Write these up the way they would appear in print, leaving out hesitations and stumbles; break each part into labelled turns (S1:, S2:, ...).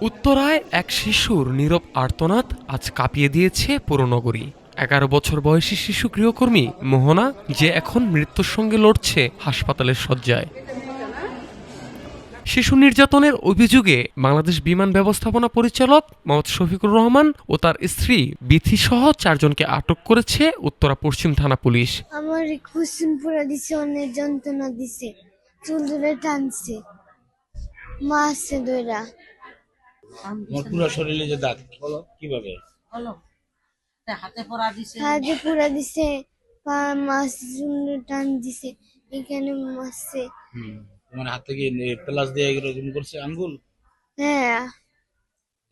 S1: উত্তরায় এক শিশুর নীরব আর্তনাদ আজ কাঁপিয়ে দিয়েছে পুরো নগরী। 11 বছর বয়সী শিশু গৃহকর্মী মোহনা, যে এখন মৃত্যুর সঙ্গে লড়ছে হাসপাতালের শয্যায়। শিশু নির্যাতনের অভিযোগে বাংলাদেশ বিমান ব্যবস্থাপনা পরিচালক মোহাম্মদ শফিকুর রহমান ও তার স্ত্রী বিথি সহ 4 জনকে আটক করেছে উত্তরা পশ্চিম থানা পুলিশ।
S2: আমার কুসুম পুরা দিছে, অনেক যন্ত্রণা দিছে, চুল ধরে টানছে, মারছে দইরা।
S3: আমার পুরো শরীরে যে দাগ কিভাবে?
S2: হাতে পুরা দিছে, পা মারছে, চুল ধরে টান দিছে, এখানে মারছে।
S3: তোমার হাতে কি প্লাস দিয়ে এরকম করছে আঙ্গুল?
S2: হ্যাঁ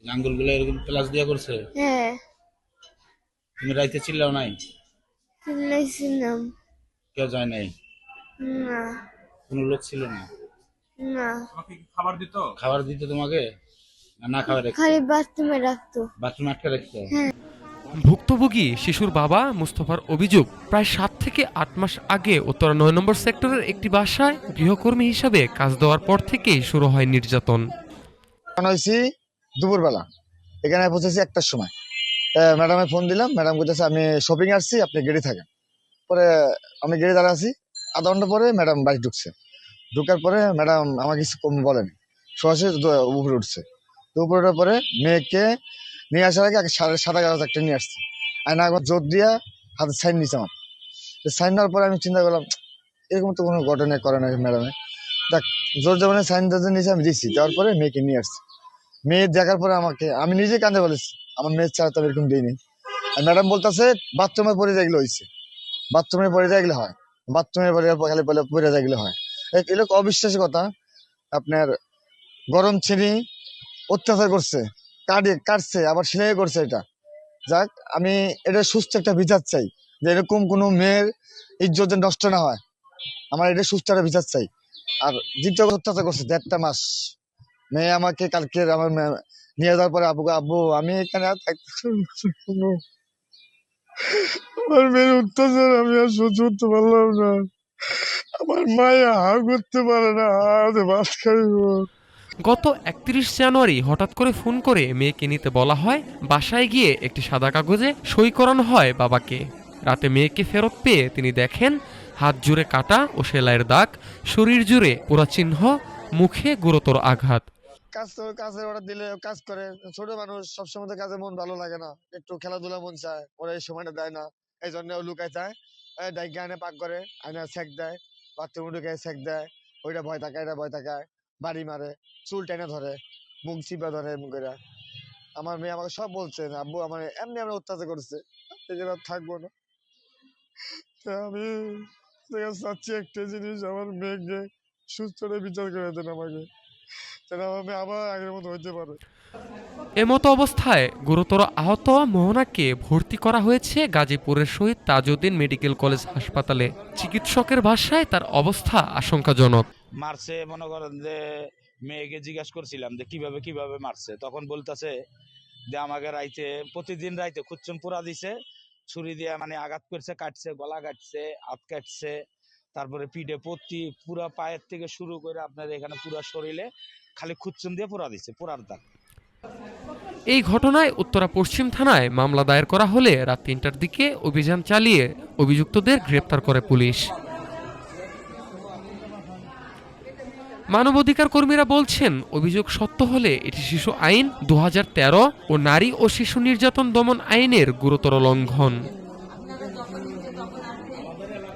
S3: আঙ্গুল গুলো এরকম প্লাস দিয়ে করছে?
S2: হ্যাঁ।
S3: তুমি রাইতে চিল্লাও নাই?
S2: চিল্লাইছিলাম।
S3: কেউ যায় নাই?
S2: না
S3: কোনো লোক ছিল না?
S2: না।
S3: খাবার দিত তোমাকে না খাবার
S2: খালি বাথরুমে রাখতো।
S3: বাথরুমে আটকে রাখতো?
S2: হ্যাঁ।
S1: ভুক্তভোগী শিশুর বাবা মুস্তফার অভিযোগ, প্রায় 7 থেকে 8 মাস আগে উত্তরা 9 নম্বর সেক্টরের একটি বাসায় গৃহকর্মী হিসাবে কাজ দেওয়ার পর থেকেই শুরু হয় নির্যাতন।
S4: হয়েছি দুপুরবেলা, এখানে পৌঁছেছি 1টার সময়। ম্যাডামে ফোন দিলাম, ম্যাডাম বলতেছে আমি শপিং আসছি, আপনি গেড়ি থাকেন। পরে আমি গেড়ি দাঁড়া আছি, আধা ঘন্টা পরে ম্যাডাম বাড়ি ঢুকছে। ঢুকার পরে ম্যাডাম আমাকে কিছু কম বলেনি, সরাসরি উপরে উঠছে। তো উপরে ওঠার পরে মেয়েকে নিয়ে আসার আগে 11:30 একটা নিয়ে আসছে, আর না জোর দিয়া হাতে সাইন নিচ্ছে আমার। সাইন নেওয়ার পরে আমি চিন্তা করলাম এরকম তো কোনো ঘটনা করে না ম্যাডামে। দেখ, জোর জমানে সাইন নিয়েছে, আমি দিচ্ছি। দেওয়ার পরে মেয়েকে নিয়ে আসছে। মেয়ে দেখার পরে আমাকে, আমি নিজে কান্দে বলেছি আমার মেয়ের ছাড়া তো এরকম দিইনি। আর ম্যাডাম বলতেছে বাথরুমে পরে যেগুলো হয়েছে, বাথরুমে পরে যেগুলো হয়, বাথরুমে পরে খালি পরে যেগুলো হয়, এগুলো অবিশ্বাসী কথা। আপনার গরম চিনি অত্যাচার করছে, কাটছে, আবার সেলাই করছে। এটা যাক, আমি এটা সুস্থ একটা বিচার চাই, যে এরকম কোনো মেয়ের ইজ্জত নষ্ট না হয়। আমার এটা সুস্থ একটা বিচার চাই। আর দ্বিতীয় অত্যাচার করছে 1.5 মাস। মেয়ে আমাকে কালকে আমার নিয়ে যাওয়ার পরে আব্বু আমি এখানে আর আমার মেয়ের অত্যাচার আমি আর সহ্য করতে পারলাম না। আমার মায়া হাঁ করতে পারে না, ভাত খাইব।
S1: গত 31 জানুয়ারি হঠাৎ করে ফোন করে মেয়েকে নিতে বলা হয়। বাসায় গিয়ে একটি সাদা কাগজে সই করানো হয় বাবাকে। রাতে মেয়েকে ফেরত পেয়ে তিনি দেখেন হাত জুড়ে কাটা ও সেলাইয়ের দাগ, শরীর জুড়ে পোড়া চিহ্ন, মুখে গুরুতর আঘাত।
S4: কাজের অর্ডার দিলে কাজ করে, ছোট মানুষ, সবসময় তো কাজে মন ভালো লাগে না, একটু খেলাধুলা মন চায়, ওরা এই সময়টা দেয় না। এই জন্য লুকায় চায়, ডাইকে আনে পাক করে, আয়না সেক দেয়, বাথরুমে ঢুকে সেক দেয়। ওইটা ভয় থাকায়, এটা ভয় থাকায় বাড়ি মারে, চুল টেনে ধরে, মুখ চিপা ধরে মুখেরা। আমার মেয়ে আমাকে সব বলছে, আব্বু আমার এমনি আমরা অত্যাচার করছে, থাকবো না। আমি চাচ্ছি একটা জিনিস, আমার মেয়েকে সুস্থ বিচার করে দেন আমাকে, যেন আমার মেয়ে আবার আগের মতো হইতে পারে।
S1: এমতো অবস্থায় গুরুতর আহত মোহনাকে ভর্তি করা হয়েছে গাজীপুরের শহীদ তাজউদ্দিন মেডিকেল কলেজ হাসপাতালে। চিকিৎসকের ভাষায় তার অবস্থা আশঙ্কাজনক।
S3: মারছে, মনে করেন যে মেয়েকে জিজ্ঞাসা করছিলাম যে কিভাবে কিভাবে মারছে, তখন বলতেছে যে আমাকে প্রতিদিন রাইতে খুচ্চুন পুরা দিছে, ছুরি দিয়ে মানে আঘাত করছে, কাটছে, গলা কাটছে, হাত কাটছে, তারপরে পিঠে পত্তি, পুরা পায়ের থেকে শুরু করে আপনার এখানে পুরা শরীরে খালি খুচ্চুন দিয়ে পুরা দিছে, পুরার দাগ।
S1: এই ঘটনায় উত্তরা পশ্চিম থানায় মামলা দায়ের করা হলে রাত 3টার দিকে অভিযান চালিয়ে অভিযুক্তদের গ্রেপ্তার করে পুলিশ। মানবাধিকার কর্মীরা বলছেন, অভিযোগ সত্য হলে এটি শিশু আইন 2013 ও নারী ও শিশু নির্যাতন দমন আইনের গুরুতর লঙ্ঘন।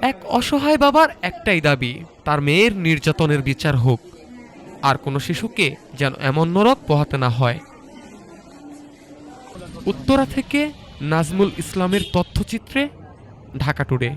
S1: এক অসহায় বাবার একটাই দাবি, তার মেয়ের নির্যাতনের বিচার হোক, আর কোনো শিশুকে যেন এমন নরক পোহাতে না হয়। উত্তরা থেকে নাজমুল ইসলামের তথ্যচিত্রে, ঢাকা টুডে।